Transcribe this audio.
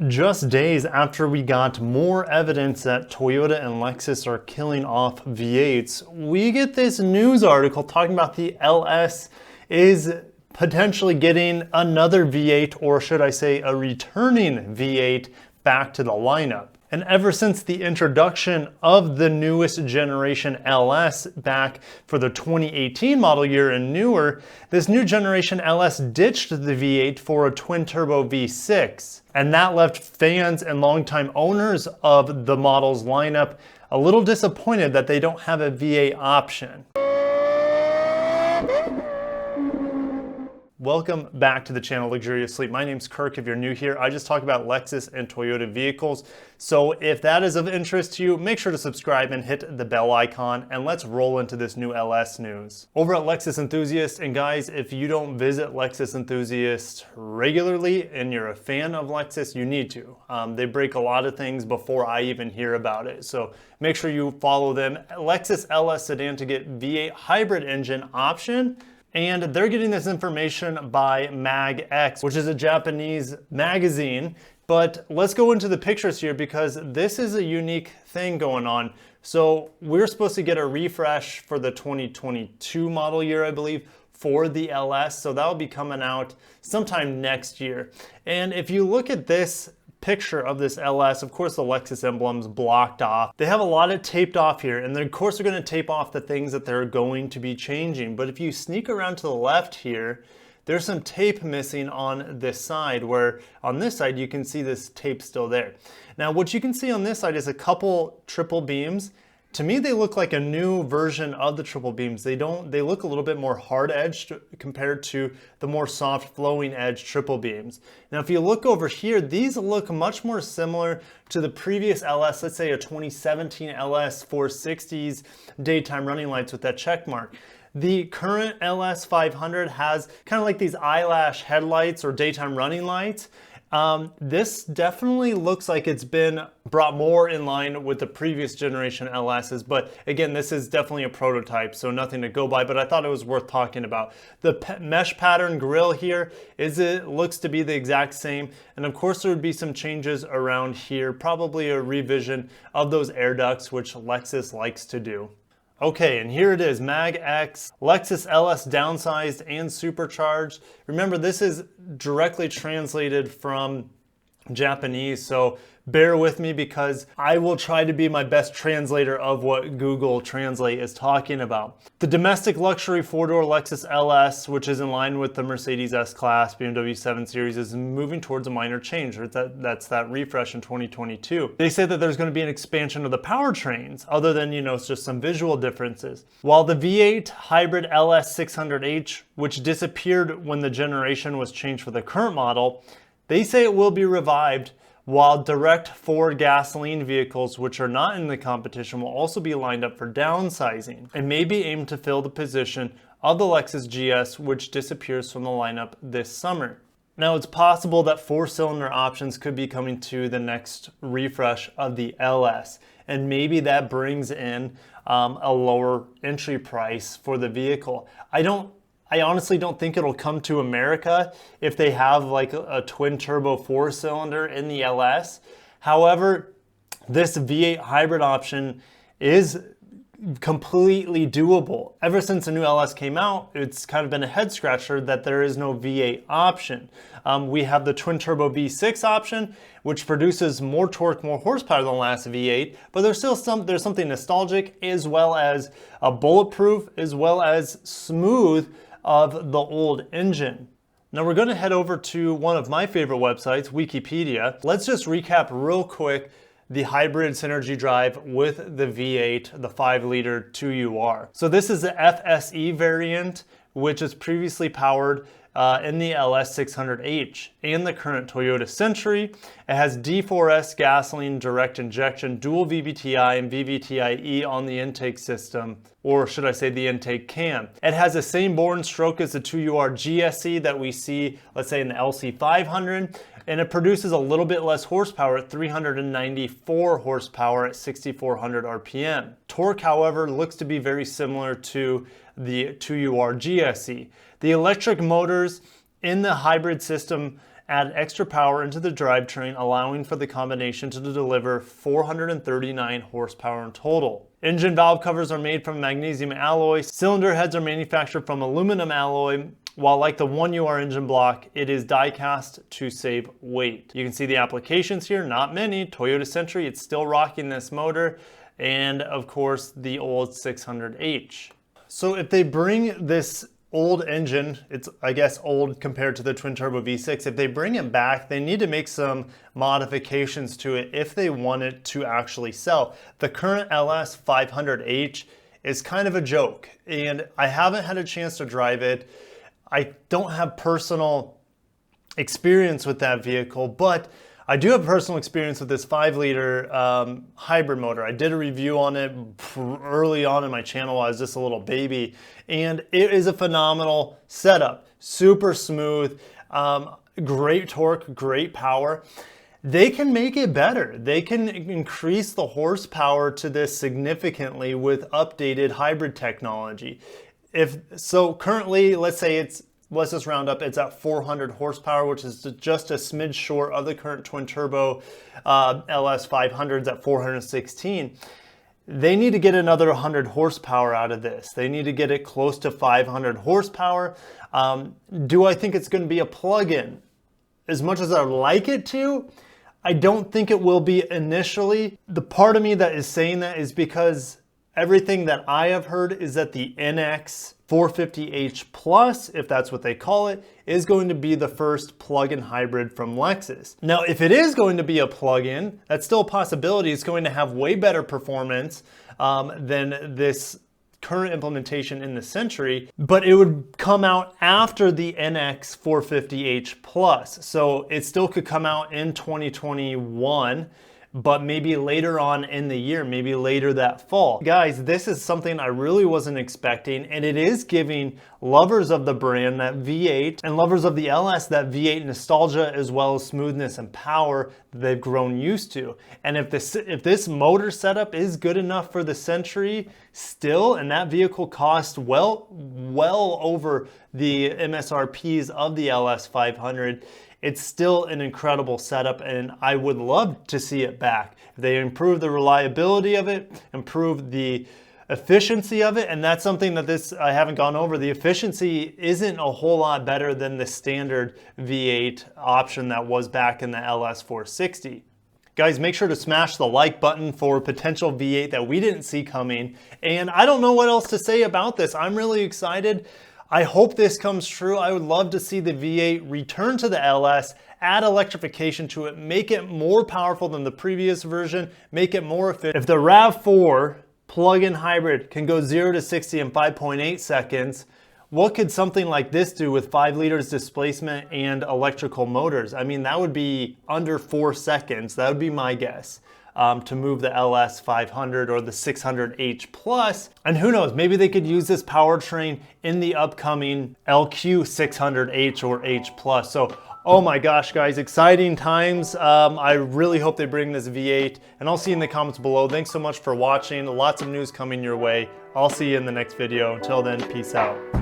Just days after we got more evidence that Toyota and Lexus are killing off V8s, we get this news article talking about the LS is potentially getting another V8, or should I say a returning V8, back to the lineup. And ever since the introduction of the newest generation LS back for the 2018 model year and newer, this new generation LS ditched the V8 for a twin-turbo V6. And that left fans and longtime owners of the model's lineup a little disappointed that they don't have a V8 option. Welcome back to the channel Luxurious Sleep. My name's Kirk. If you're new here, I just talk about Lexus and Toyota vehicles. So if that is of interest to you, make sure to subscribe and hit the bell icon, and let's roll into this new LS news. Over at Lexus Enthusiast, and guys, if you don't visit Lexus Enthusiast regularly and you're a fan of Lexus, you need to. They break a lot of things before I even hear about it. So make sure you follow them. Lexus LS sedan to get V8 hybrid engine option. And they're getting this information by MagX, which is a Japanese magazine. But let's go into the pictures here because this is a unique thing going on. So we're supposed to get a refresh for the 2022 model year, I believe, for the LS. So that'll be coming out sometime next year. And if you look at this picture of this LS, of course the Lexus emblem's blocked off. They have a lot of taped off here, and of course they're going to tape off the things that they're going to be changing. But if you sneak around to the left here, there's some tape missing on this side, where on this side you can see this tape still there. Now what you can see on this side is a couple triple beams. To me, they look like a new version of the triple beams. They look a little bit more hard-edged compared to the more soft flowing edge triple beams. Now, if you look over here, these look much more similar to the previous LS, let's say a 2017 LS 460s daytime running lights with that check mark. The current LS 500 has kind of like these eyelash headlights or daytime running lights. This definitely looks like it's been brought more in line with the previous generation LSs, but again, this is definitely a prototype, so nothing to go by, but I thought it was worth talking about. The mesh pattern grille here looks to be the exact same, and of course there would be some changes around here, probably a revision of those air ducts, which Lexus likes to do. Okay, and here it is, MagX, Lexus LS downsized and supercharged. Remember, this is directly translated from Japanese, so bear with me because I will try to be my best translator of what Google Translate is talking about. The domestic luxury four-door Lexus LS, which is in line with the Mercedes S-Class, BMW 7 Series, is moving towards a minor change. That's that refresh in 2022. They say that there's going to be an expansion of the powertrains, other than, it's just some visual differences. While the V8 hybrid LS 600H, which disappeared when the generation was changed for the current model, they say it will be revived, while direct Ford gasoline vehicles, which are not in the competition, will also be lined up for downsizing and may be aimed to fill the position of the Lexus GS, which disappears from the lineup this summer. Now, it's possible that four-cylinder options could be coming to the next refresh of the LS, and maybe that brings in a lower entry price for the vehicle. I honestly don't think it'll come to America if they have like a twin turbo four-cylinder in the LS. However, this V8 hybrid option is completely doable. Ever since the new LS came out, it's kind of been a head scratcher that there is no V8 option. We have the twin turbo V6 option, which produces more torque, more horsepower than the last V8, but there's something nostalgic, as well as a bulletproof, as well as smooth of the old engine. Now we're going to head over to one of my favorite websites, Wikipedia. Let's just recap real quick the hybrid synergy drive with the V8, the 5-liter 2UR. So this is the FSE variant, which is previously powered in the LS 600H and the current Toyota Century. It has D4S gasoline direct injection, dual VVTi and VVTi-E on the intake system, or should I say the intake cam. It has the same bore and stroke as the 2UR GSE that we see, let's say, in the LC500, and it produces a little bit less horsepower at 394 horsepower at 6,400 RPM. Torque, however, looks to be very similar to the 2UR GSE. The electric motors in the hybrid system add extra power into the drivetrain, allowing for the combination to deliver 439 horsepower in total. Engine valve covers are made from magnesium alloy. Cylinder heads are manufactured from aluminum alloy, while like the 1UR engine block, it is die cast to save weight. You can see the applications here, not many. Toyota Century, it's still rocking this motor, and of course the old 600H. So if they bring this old engine, it's I guess old compared to the twin turbo V6, if they bring it back, they need to make some modifications to it if they want it to actually sell. The current LS 500H is kind of a joke, and I haven't had a chance to drive it. I don't have personal experience with that vehicle, but I do have personal experience with this 5-liter hybrid motor. I did a review on it early on in my channel while I was just a little baby, and it is a phenomenal setup. Super smooth, great torque, great power. They can make it better. They can increase the horsepower to this significantly with updated hybrid technology. Currently, let's just round up, it's at 400 horsepower, which is just a smidge short of the current twin turbo LS 500s at 416. They need to get another 100 horsepower out of this. They need to get it close to 500 horsepower. Do I think it's going to be a plug-in? As much as I'd like it to, I don't think it will be initially. The part of me that is saying that is because everything that I have heard is that the NX 450h Plus, if that's what they call it, is going to be the first plug-in hybrid from Lexus. Now, if it is going to be a plug-in, that's still a possibility. It's going to have way better performance than this current implementation in the Century, but it would come out after the NX 450h Plus. So it still could come out in 2021. But maybe later on in the year, maybe later that fall. Guys, this is something I really wasn't expecting, and it is giving lovers of the brand that V8 and lovers of the LS that V8 nostalgia as well as smoothness and power that they've grown used to. And if this motor setup is good enough for the Century still, and that vehicle costs well over the MSRPs of the LS 500, it's still an incredible setup, and I would love to see it back. If they improve the reliability of it, improve the efficiency of it, and that's something that I haven't gone over. The efficiency isn't a whole lot better than the standard V8 option that was back in the LS 460. Guys, make sure to smash the like button for potential V8 that we didn't see coming. And I don't know what else to say about this. I'm really excited. I hope this comes true. I would love to see the V8 return to the LS, add electrification to it, make it more powerful than the previous version, make it more efficient. If the RAV4 plug-in hybrid can go 0 to 60 in 5.8 seconds, what could something like this do with 5 liters displacement and electrical motors? I mean, that would be under 4 seconds. That would be my guess. To move the LS 500 or the 600H Plus. And who knows, maybe they could use this powertrain in the upcoming LQ 600H or H Plus. So, oh my gosh, guys, exciting times. I really hope they bring this V8, and I'll see you in the comments below. Thanks so much for watching. Lots of news coming your way. I'll see you in the next video. Until then, peace out.